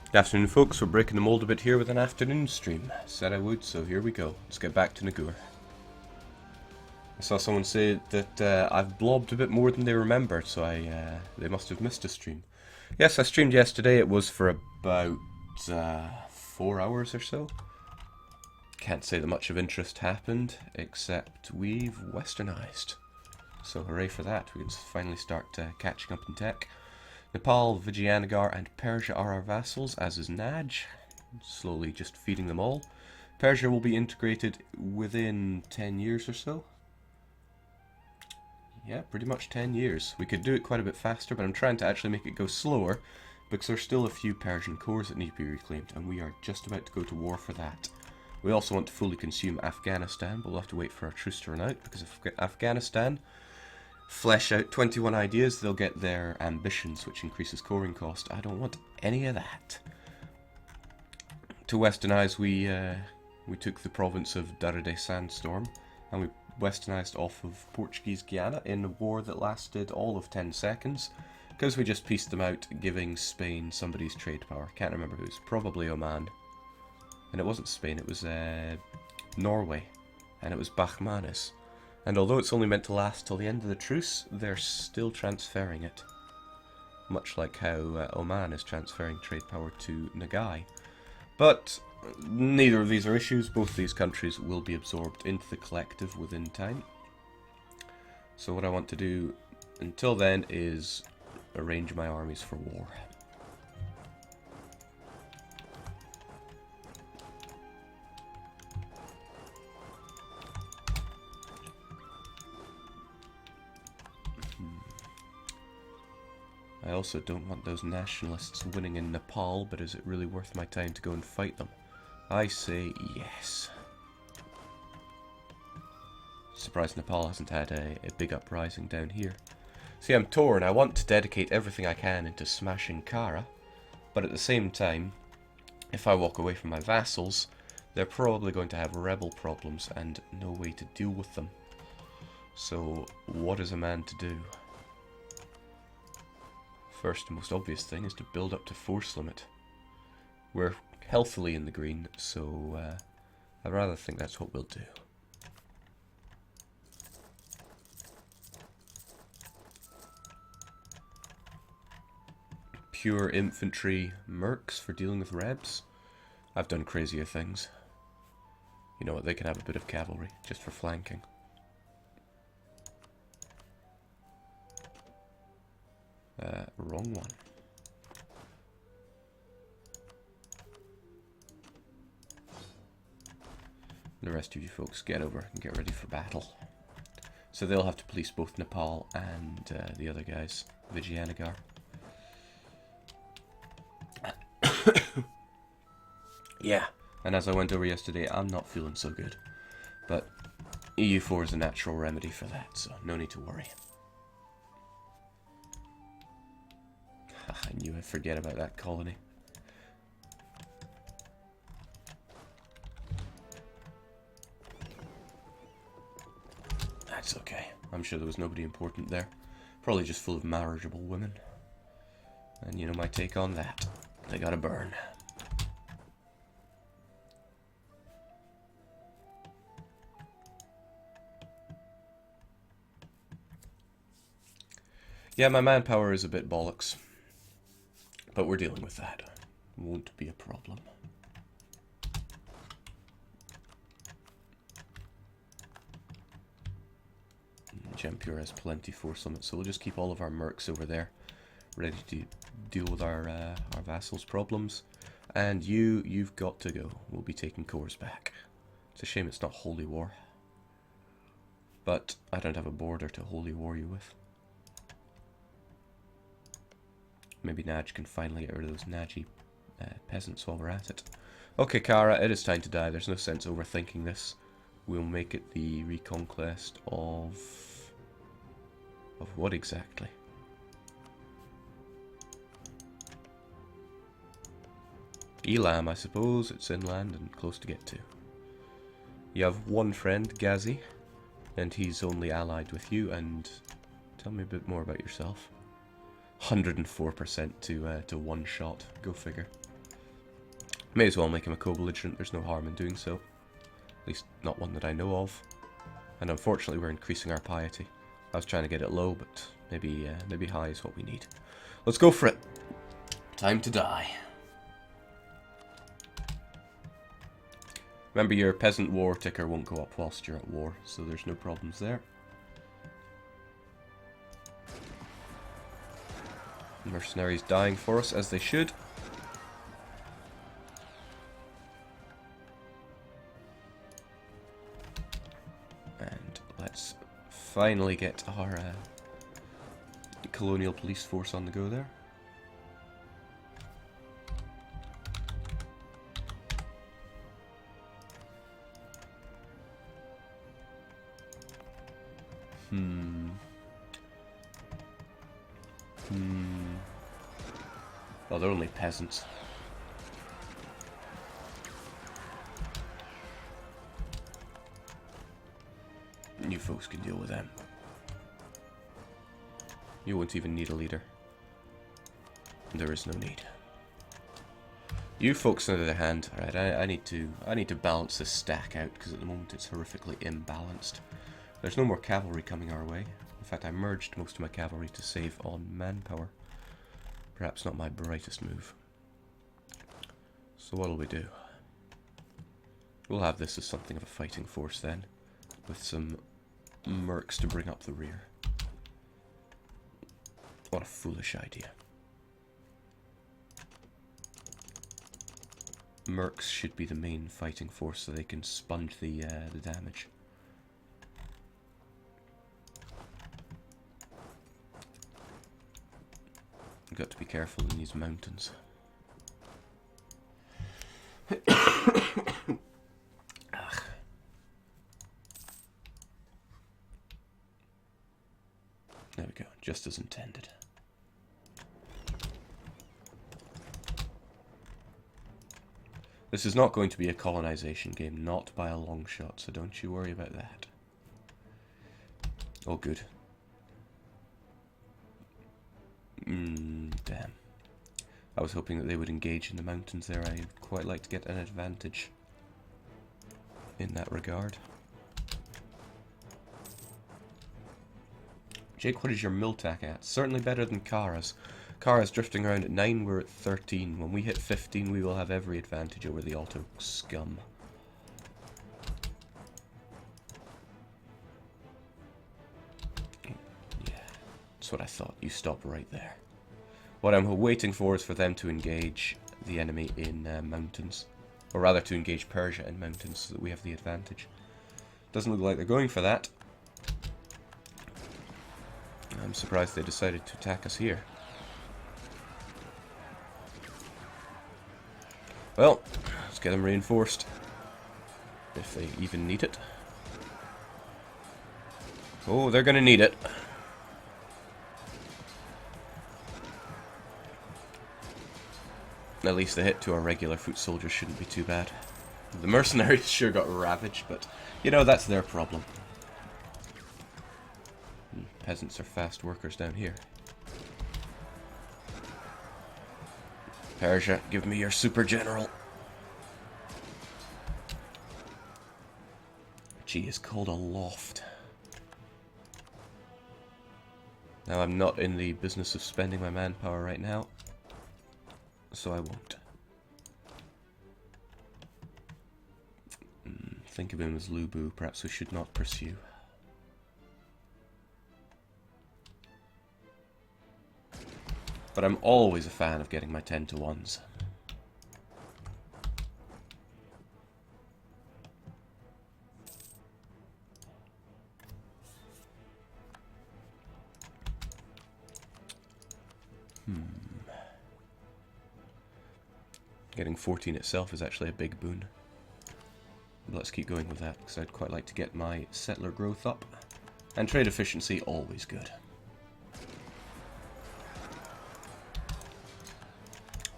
Good afternoon, folks. We're breaking the mold a bit here with an afternoon stream. Said I would, so here we go. Let's get back to Nagur. I saw someone say that I've blobbed a bit more than they remembered, so they must have missed a stream. Yes, I streamed yesterday. It was for about 4 hours or so. Can't say that much of interest happened, except we've westernized. So hooray for that. We can finally start catching up in tech. Nepal, Vijayanagar and Persia are our vassals, as is Naj. Slowly just feeding them all. Persia will be integrated within 10 years or so. Yeah, pretty much 10 years. We could do it quite a bit faster, but I'm trying to actually make it go slower, because there's still a few Persian cores that need to be reclaimed, and we are just about to go to war for that. We also want to fully consume Afghanistan, but we'll have to wait for our truce to run out, because if Afghanistan flesh out 21 ideas, they'll get their ambitions, which increases coring cost. I don't want any of that. To westernize, we took the province of Darade Sandstorm, and we westernized off of Portuguese Guiana in a war that lasted all of 10 seconds, because we just pieced them out, giving Spain somebody's trade power. Can't remember who's. Probably Oman. And it wasn't Spain, it was Norway, and it was Bahmanis. And although it's only meant to last till the end of the truce, they're still transferring it. Much like how Oman is transferring trade power to Nagai. But neither of these are issues. Both these countries will be absorbed into the collective within time. So what I want to do until then is arrange my armies for war. I also don't want those nationalists winning in Nepal, but is it really worth my time to go and fight them? I say yes. Surprised Nepal hasn't had a big uprising down here. See, I'm torn. I want to dedicate everything I can into smashing Kara, but at the same time, if I walk away from my vassals, they're probably going to have rebel problems and no way to deal with them. So, what is a man to do? First and most obvious thing is to build up to force limit. We're healthily in the green, so I'd rather think that's what we'll do. Pure infantry mercs for dealing with rebs. I've done crazier things. You know what, they can have a bit of cavalry, just for flanking. Wrong one. The rest of you folks get over and get ready for battle. So they'll have to police both Nepal and the other guys, Vijayanagar. Yeah, and as I went over yesterday, I'm not feeling so good. But EU4 is a natural remedy for that, so no need to worry. I knew I'd forget about that colony. That's okay. I'm sure there was nobody important there. Probably just full of marriageable women. And you know my take on that. They gotta burn. Yeah, my manpower is a bit bollocks. But we're dealing with that. Won't be a problem. Jampur has plenty force limit, so we'll just keep all of our mercs over there, ready to deal with our vassals' problems. And you've got to go. We'll be taking cores back. It's a shame it's not Holy War. But I don't have a border to Holy War you with. Maybe Naj can finally get rid of those Naji peasants while we're at it. Okay, Kara, it is time to die. There's no sense overthinking this. We'll make it the reconquest of... Of what exactly? Elam, I suppose. It's inland and close to get to. You have one friend, Ghazi, and he's only allied with you, and tell me a bit more about yourself. 104% to one shot. Go figure. May as well make him a co-belligerent, there's no harm in doing so. At least not one that I know of. And unfortunately we're increasing our piety. I was trying to get it low, but maybe high is what we need. Let's go for it. Time to die. Remember, your peasant war ticker won't go up whilst you're at war, so there's no problems there. Mercenaries dying for us, as they should. And let's finally get our colonial police force on the go there. Well, they're only peasants. You folks can deal with them. You won't even need a leader. There is no need. You folks, on the other hand, alright, I need to balance this stack out, because at the moment it's horrifically imbalanced. There's no more cavalry coming our way. In fact, I merged most of my cavalry to save on manpower. Perhaps not my brightest move. So what'll we do? We'll have this as something of a fighting force then, with some mercs to bring up the rear. What a foolish idea. Mercs should be the main fighting force so they can sponge the damage. You've got to be careful in these mountains. There we go, just as intended. This is not going to be a colonization game, not by a long shot, so don't you worry about that. Oh, good. Damn. I was hoping that they would engage in the mountains there. I'd quite like to get an advantage in that regard. Jake, what is your Miltac at? Certainly better than Kara's. Kara's drifting around at 9, we're at 13. When we hit 15, we will have every advantage over the auto scum. Yeah, that's what I thought. You stop right there. What I'm waiting for is for them to engage the enemy in mountains. Or rather, to engage Persia in mountains so that we have the advantage. Doesn't look like they're going for that. I'm surprised they decided to attack us here. Well, let's get them reinforced. If they even need it. Oh, they're gonna need it. At least the hit to our regular foot soldiers shouldn't be too bad. The mercenaries sure got ravaged, but, you know, that's their problem. Peasants are fast workers down here. Persia, give me your super general. G is called a loft. Now, I'm not in the business of spending my manpower right now, so I won't. Think of him as Lubu. Perhaps we should not pursue. But I'm always a fan of getting my 10 to 1s. Getting 14 itself is actually a big boon. But let's keep going with that, because I'd quite like to get my settler growth up. And trade efficiency, always good.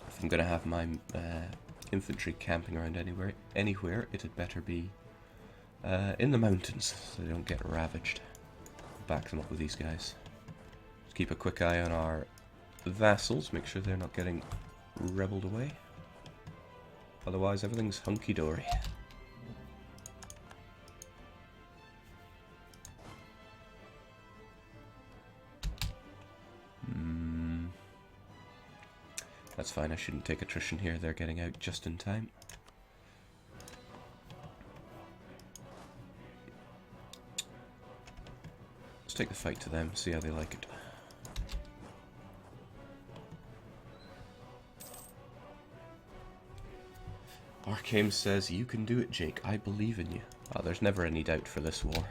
If I'm going to have my infantry camping around anywhere, it had better be in the mountains, so they don't get ravaged. Back them up with these guys. Just keep a quick eye on our vassals, make sure they're not getting rebelled away. Otherwise, everything's hunky-dory. That's fine, I shouldn't take attrition here. They're getting out just in time. Let's take the fight to them, see how they like it. Arcane says, "You can do it, Jake. I believe in you." Oh, there's never any doubt for this war.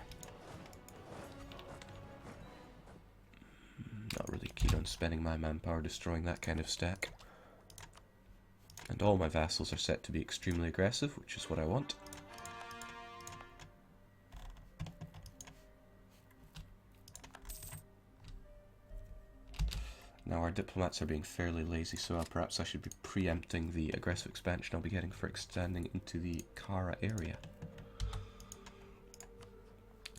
Not really keen on spending my manpower destroying that kind of stack. And all my vassals are set to be extremely aggressive, which is what I want. Now our diplomats are being fairly lazy, so perhaps I should be preempting the aggressive expansion I'll be getting for extending into the Kara area.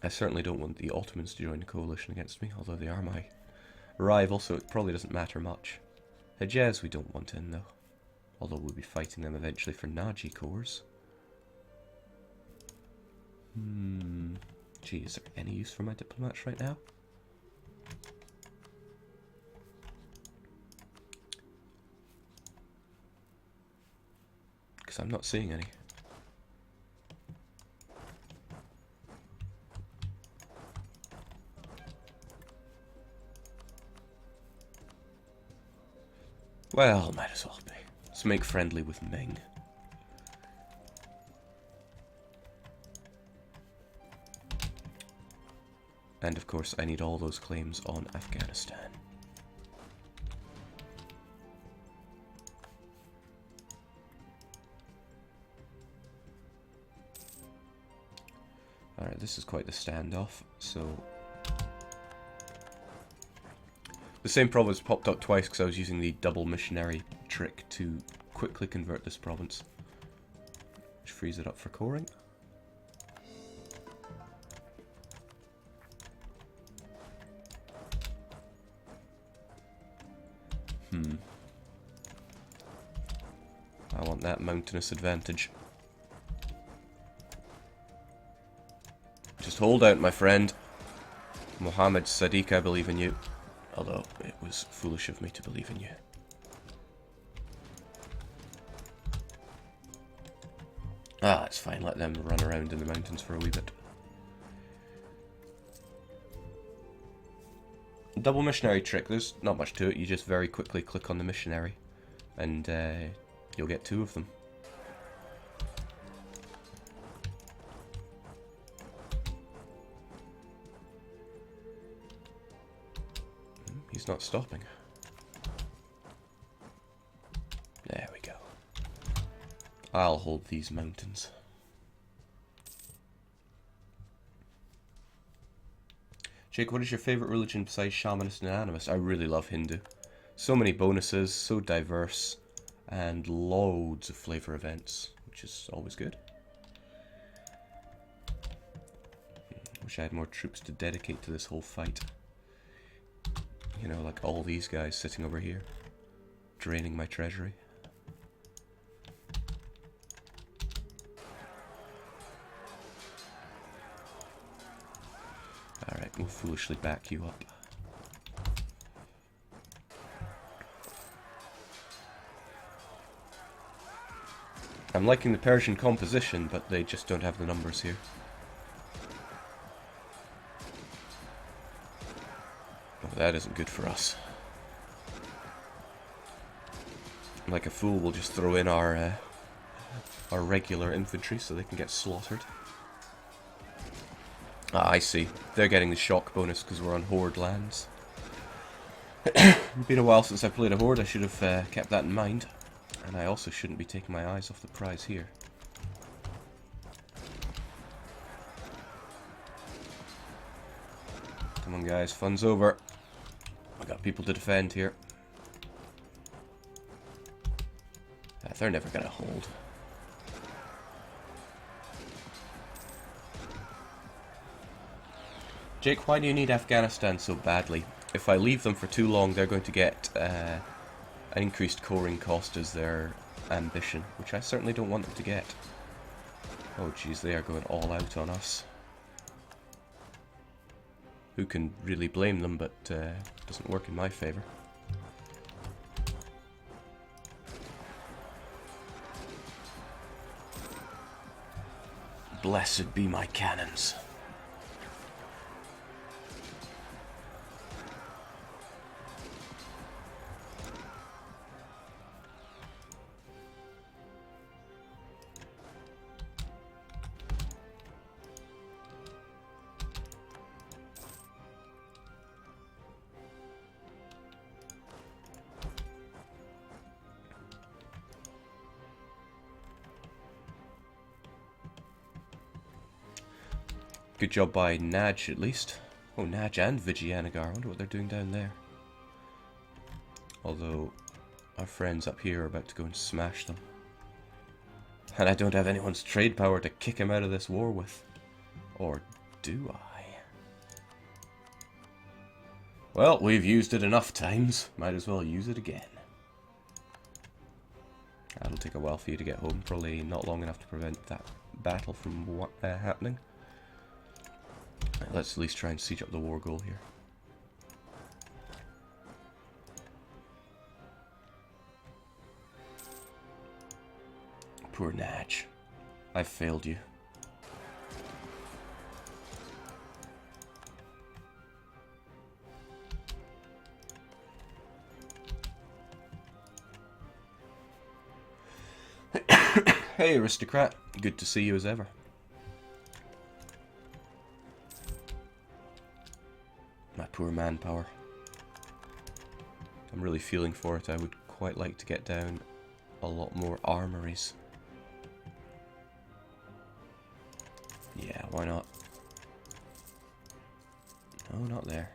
I certainly don't want the Ottomans to join the coalition against me, although they are my rival, so it probably doesn't matter much. Hejaz we don't want in, though. Although we'll be fighting them eventually for Naji cores. Gee, is there any use for my diplomats right now? Because I'm not seeing any. Well, might as well be. Let's make friendly with Ming. And of course, I need all those claims on Afghanistan. Alright, this is quite the standoff, so... The same province popped up twice because I was using the double missionary trick to quickly convert this province. Which frees it up for coring. I want that mountainous advantage. Just hold out, my friend. Mohammed Sadiq, I believe in you. Although, it was foolish of me to believe in you. Ah, it's fine. Let them run around in the mountains for a wee bit. Double missionary trick. There's not much to it. You just very quickly click on the missionary. And you'll get two of them. He's not stopping. There we go. I'll hold these mountains. Jake, what is your favourite religion besides shamanist and animist? I really love Hindu. So many bonuses, so diverse, and loads of flavour events, which is always good. Wish I had more troops to dedicate to this whole fight. You know, like all these guys sitting over here, draining my treasury. Alright, we'll foolishly back you up. I'm liking the Persian composition, but they just don't have the numbers here. Oh, that isn't good for us. Like a fool, we'll just throw in our regular infantry so they can get slaughtered. Ah, I see. They're getting the shock bonus because we're on Horde lands. It's been a while since I played a Horde. I should have kept that in mind. And I also shouldn't be taking my eyes off the prize here. Come on, guys. Fun's over. I got people to defend here. They're never gonna hold. Jake, why do you need Afghanistan so badly? If I leave them for too long, they're going to get An increased coring cost is their ambition, which I certainly don't want them to get. Oh jeez, they are going all out on us. Who can really blame them, but doesn't work in my favour. Blessed be my cannons. Good job by Naj, at least. Oh, Naj and Vijayanagar. I wonder what they're doing down there. Although, our friends up here are about to go and smash them. And I don't have anyone's trade power to kick him out of this war with. Or do I? Well, we've used it enough times. Might as well use it again. That'll take a while for you to get home. Probably not long enough to prevent that battle from happening. Let's at least try and siege up the war goal here. Poor Naj. I've failed you. Hey, aristocrat. Good to see you as ever. My poor manpower. I'm really feeling for it. I would quite like to get down a lot more armories. Yeah, why not? No, not there.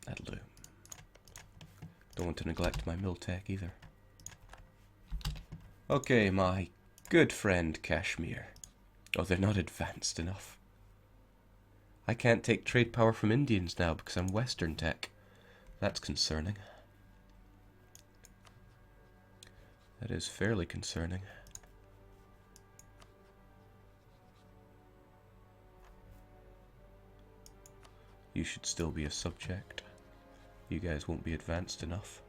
That'll do. Don't want to neglect my mill tech either. Okay, my good friend Kashmir. Oh, they're not advanced enough. I can't take trade power from Indians now because I'm Western tech. That's concerning. That is fairly concerning. You should still be a subject. You guys won't be advanced enough.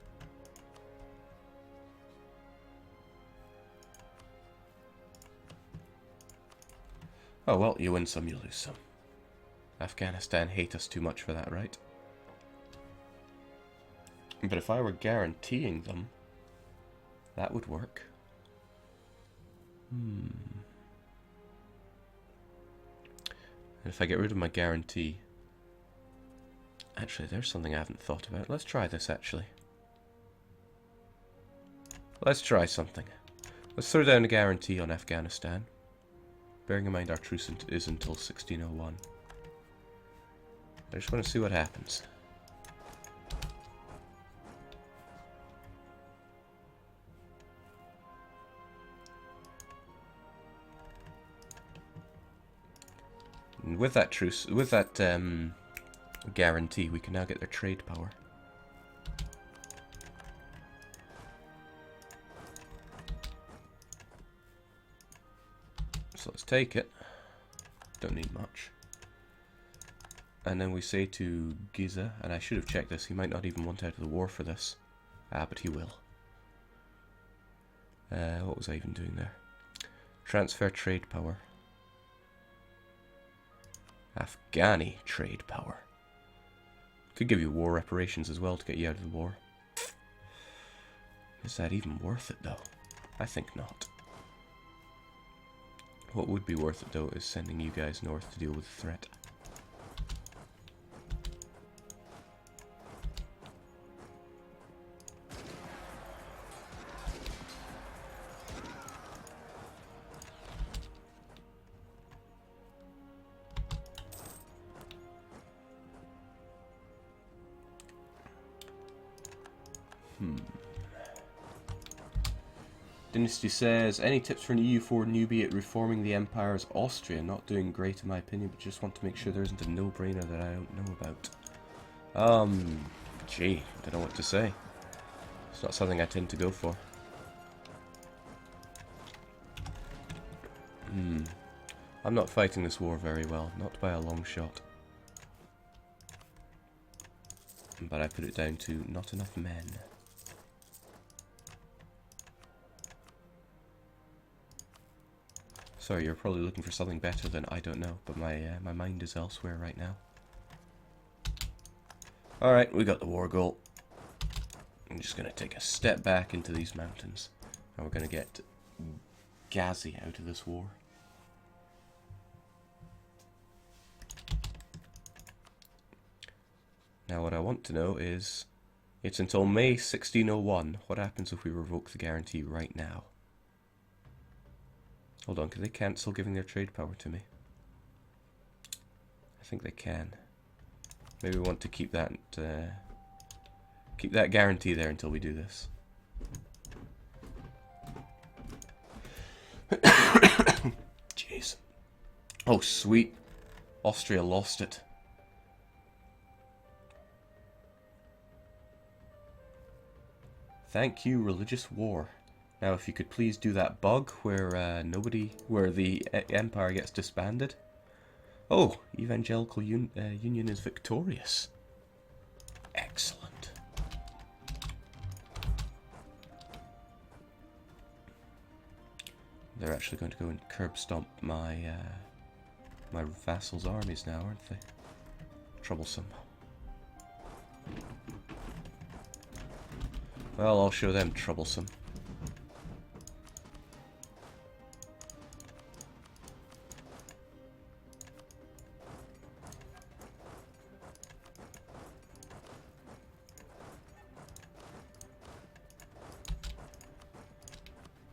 Oh well, you win some, you lose some. Afghanistan hate us too much for that, right? But if I were guaranteeing them, that would work. And if I get rid of my guarantee... Actually, there's something I haven't thought about. Let's try this, actually. Let's try something. Let's throw down a guarantee on Afghanistan. Bearing in mind our truce is until 1601. I just want to see what happens. And with that truce, with that guarantee, we can now get their trade power. So let's take it. Don't need much. And then we say to Giza, and I should have checked this, he might not even want out of the war for this. Ah, but he will. What was I even doing there? Transfer trade power. Afghani trade power. Could give you war reparations as well to get you out of the war. Is that even worth it though? I think not. What would be worth it though is sending you guys north to deal with the threat. Dynasty says, any tips for an EU4 newbie at reforming the Empire's Austria? Not doing great in my opinion, but just want to make sure there isn't a no-brainer that I don't know about. Gee, I don't know what to say. It's not something I tend to go for. I'm not fighting this war very well, not by a long shot. But I put it down to not enough men. Sorry, you're probably looking for something better than I don't know, but my mind is elsewhere right now. Alright, we got the war goal. I'm just going to take a step back into these mountains. And we're going to get Ghazi out of this war. Now what I want to know is, it's until May 1601. What happens if we revoke the guarantee right now? Hold on, can they cancel giving their trade power to me? I think they can. Maybe we want to keep that guarantee there until we do this. Jeez. Oh, sweet. Austria lost it. Thank you, religious war. Now, if you could please do that bug where where the Empire gets disbanded. Oh, Evangelical Union is victorious. Excellent. They're actually going to go and curb stomp my my vassals' armies now, aren't they? Troublesome. Well, I'll show them troublesome.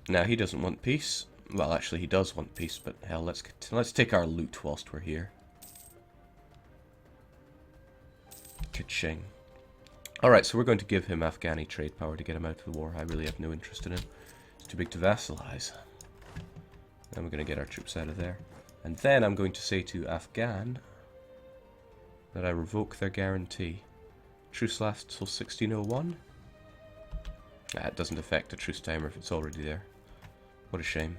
Now, he doesn't want peace. Well, actually, he does want peace, but hell, let's take our loot whilst we're here. Ka-ching. Alright, so we're going to give him Afghani trade power to get him out of the war. I really have no interest in him. It's too big to vassalize. Then we're going to get our troops out of there. And then I'm going to say to Afghan that I revoke their guarantee. Truce lasts till 1601. It doesn't affect the truce timer if it's already there. What a shame.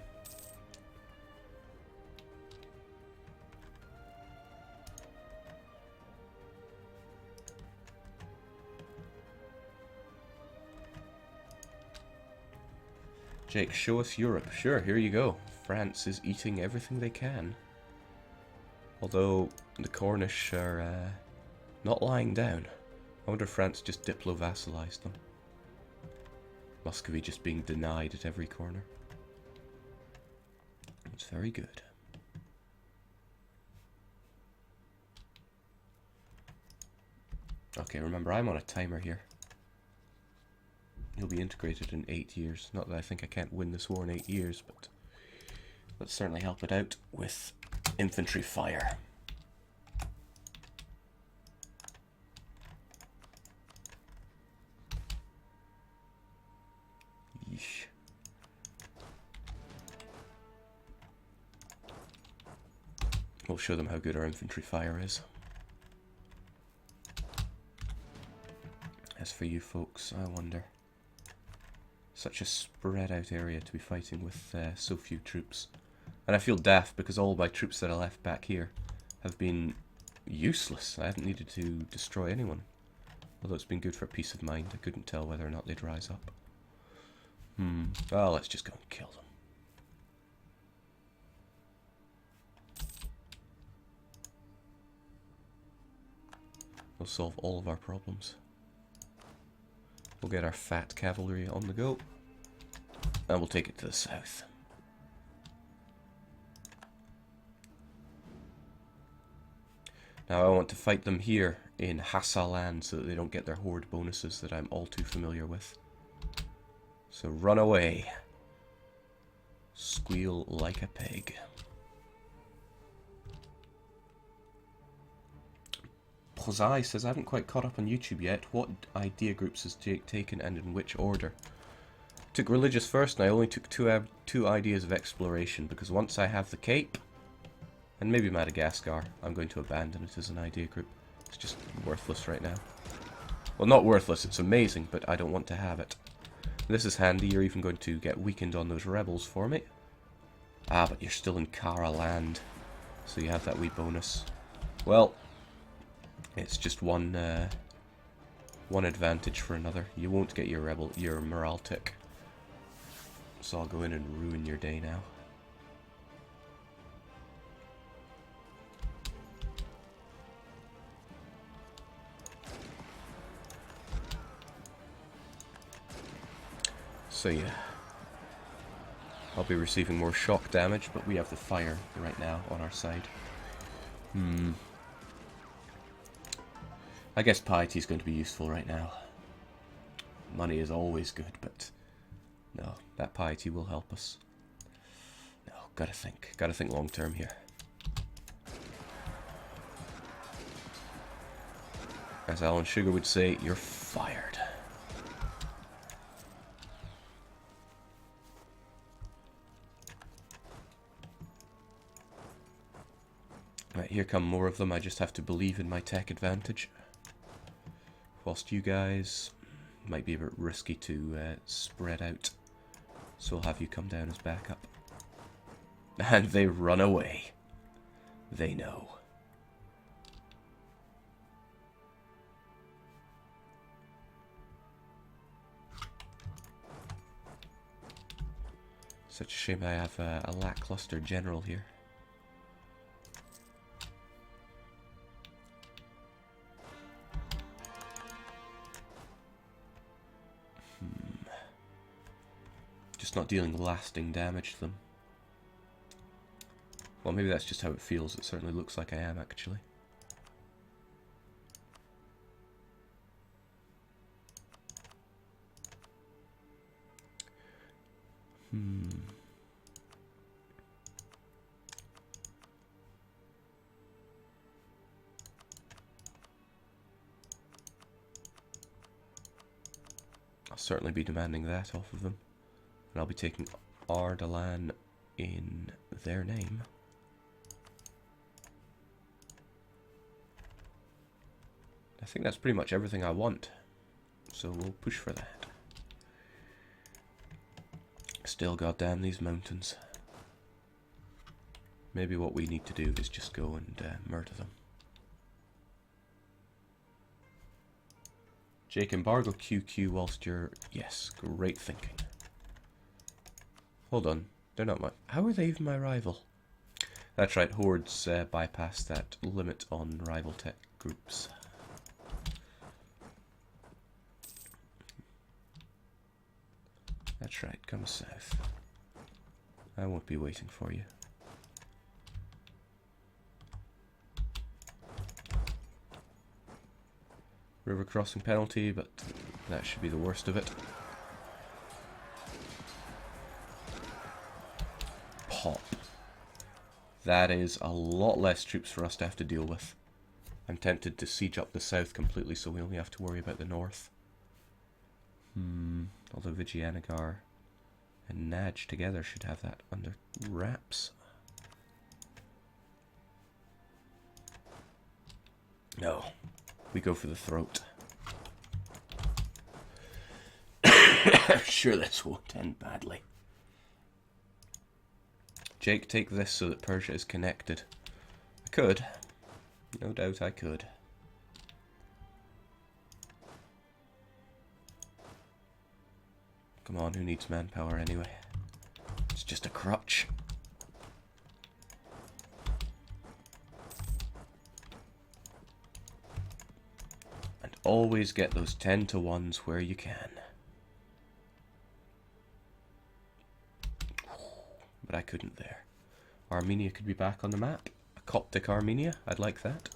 Jake, show us Europe. Sure, here you go. France is eating everything they can. Although the Cornish are not lying down. I wonder if France just diplo-vassalized them. Muscovy just being denied at every corner. It's very good. Okay, remember, I'm on a timer here. He'll be integrated in 8 years. Not that I think I can't win this war in 8 years, but let's certainly help it out with infantry fire. Yeesh. We'll show them how good our infantry fire is. As for you folks, I wonder. Such a spread out area to be fighting with so few troops. And I feel daft because all my troops that I left back here have been useless. I haven't needed to destroy anyone. Although it's been good for peace of mind. I couldn't tell whether or not they'd rise up. Well, let's just go and kill them. We'll solve all of our problems. We'll get our fat cavalry on the go. And we'll take it to the south. Now I want to fight them here in Hassalan so that they don't get their horde bonuses that I'm all too familiar with. So run away. Squeal like a pig. Jose says, I haven't quite caught up on YouTube yet. What idea groups has Jake taken and in which order? Took religious first, and I only took two ideas of exploration, because once I have the Cape, and maybe Madagascar, I'm going to abandon it as an idea group. It's just worthless right now. Well, not worthless, it's amazing, but I don't want to have it. This is handy, you're even going to get weakened on those rebels for me. Ah, but you're still in Kara land, so you have that wee bonus. Well, it's just one advantage for another. You won't get your morale tick. So I'll go in and ruin your day now. So yeah, I'll be receiving more shock damage, but we have the fire right now on our side. I guess piety is going to be useful right now. Money is always good, but no, that piety will help us. No, gotta think long term here. As Alan Sugar would say, you're fired. Right, here come more of them. I just have to believe in my tech advantage. Whilst you guys might be a bit risky to spread out. So I'll have you come down as backup. And they run away. They know. Such a shame I have a lackluster general here. Just not dealing lasting damage to them. Well, maybe that's just how it feels. It certainly looks like I am, actually. I'll certainly be demanding that off of them. And I'll be taking Ardalan in their name. I think that's pretty much everything I want. So we'll push for that. Still, goddamn these mountains. Maybe what we need to do is just go and murder them. Jake, embargo QQ whilst you're... Yes, great thinking. Hold on, they're not my... How are they even my rival? That's right, Hordes bypass that limit on rival tech groups. That's right, come south. I won't be waiting for you. River crossing penalty, but that should be the worst of it. Pop. That is a lot less troops for us to have to deal with. I'm tempted to siege up the south completely, so we only have to worry about the north. Although Vijayanagar and Naj together should have that under wraps. No. We go for the throat. I'm sure this won't end badly. Jake, take this so that Persia is connected. I could. No doubt I could. Come on, who needs manpower anyway? It's just a crutch. And always get those 10-to-1s where you can. But I couldn't there. Armenia could be back on the map. A Coptic Armenia, I'd like that.